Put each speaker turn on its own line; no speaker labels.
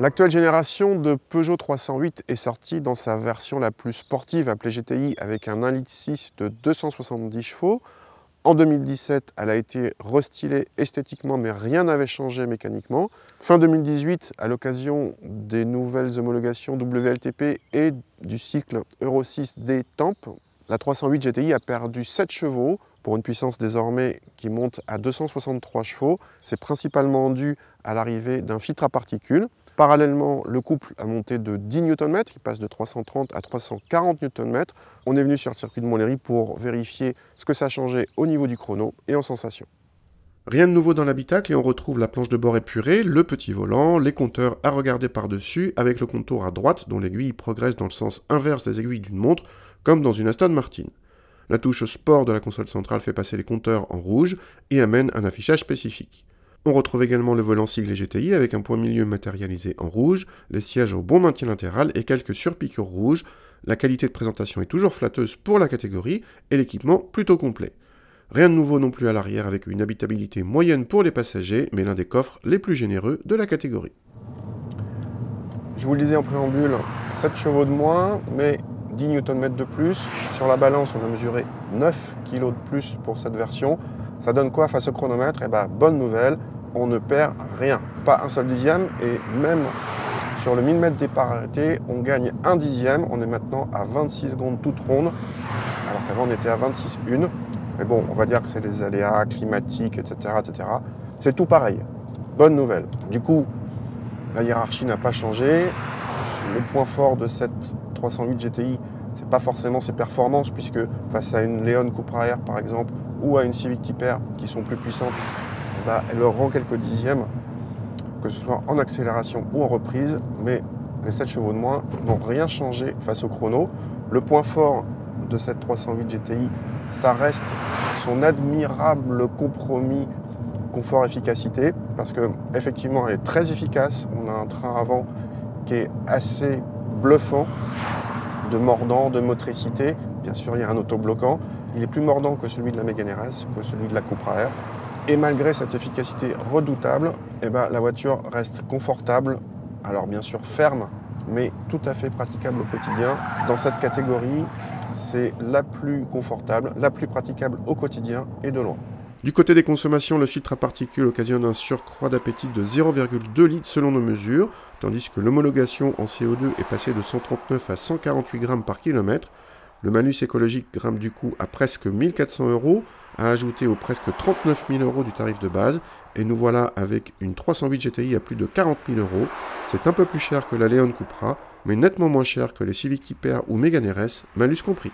L'actuelle génération de Peugeot 308 est sortie dans sa version la plus sportive appelée GTI avec un 1,6 litre de 270 chevaux. En 2017, elle a été restylée esthétiquement, mais rien n'avait changé mécaniquement. Fin 2018, à l'occasion des nouvelles homologations WLTP et du cycle Euro 6D Temp, la 308 GTI a perdu 7 chevaux pour une puissance désormais qui monte à 263 chevaux. C'est principalement dû à l'arrivée d'un filtre à particules. Parallèlement, le couple a monté de 10 Nm, il passe de 330 à 340 Nm. On est venu sur le circuit de Montlhéry pour vérifier ce que ça changeait au niveau du chrono et en sensation. Rien de nouveau dans l'habitacle et on retrouve la planche de bord épurée, le petit volant, les compteurs à regarder par-dessus avec le contour à droite dont l'aiguille progresse dans le sens inverse des aiguilles d'une montre, comme dans une Aston Martin. La touche sport de la console centrale fait passer les compteurs en rouge et amène un affichage spécifique. On retrouve également le volant siglé GTI avec un point milieu matérialisé en rouge, les sièges au bon maintien latéral et quelques surpiqûres rouges. La qualité de présentation est toujours flatteuse pour la catégorie et l'équipement plutôt complet. Rien de nouveau non plus à l'arrière avec une habitabilité moyenne pour les passagers, mais l'un des coffres les plus généreux de la catégorie. Je vous le disais en préambule, 7 chevaux de moins, mais 10 Nm de plus. Sur la balance, on a mesuré 9 kg de plus pour cette version. Ça donne quoi face au chronomètre? Eh bien, bonne nouvelle, on ne perd rien. Pas un seul dixième, et même sur le 1000 mètres départ arrêté, on gagne un dixième. On est maintenant à 26 secondes toute ronde, alors qu'avant on était à 26,1. Mais bon, on va dire que c'est les aléas climatiques, etc., etc. C'est tout pareil. Bonne nouvelle. Du coup, la hiérarchie n'a pas changé. Le point fort de cette 308 GTI, c'est pas forcément ses performances, puisque face à une Leon Cupra Air par exemple, ou à une Civic Type R qui sont plus puissantes, elle leur rend quelques dixièmes, que ce soit en accélération ou en reprise, mais les 7 chevaux de moins n'ont rien changé face au chrono. Le point fort de cette 308 GTI, ça reste son admirable compromis confort-efficacité, parce qu'effectivement elle est très efficace. On a un train avant qui est assez bluffant, de mordant, de motricité. Bien sûr, il y a un autobloquant. Il est plus mordant que celui de la Mégane RS, que celui de la Cupra Air. Et malgré cette efficacité redoutable, la voiture reste confortable. Alors bien sûr ferme, mais tout à fait praticable au quotidien. Dans cette catégorie, c'est la plus confortable, la plus praticable au quotidien et de loin. Du côté des consommations, le filtre à particules occasionne un surcroît d'appétit de 0,2 litres selon nos mesures, tandis que l'homologation en CO2 est passée de 139 à 148 grammes par kilomètre. Le malus écologique grimpe du coup à presque 1 400 €, à ajouter aux presque 39 000 € du tarif de base, et nous voilà avec une 308 GTI à plus de 40 000 €. C'est un peu plus cher que la Leon Cupra, mais nettement moins cher que les Civic Type R ou Mégane RS, malus compris.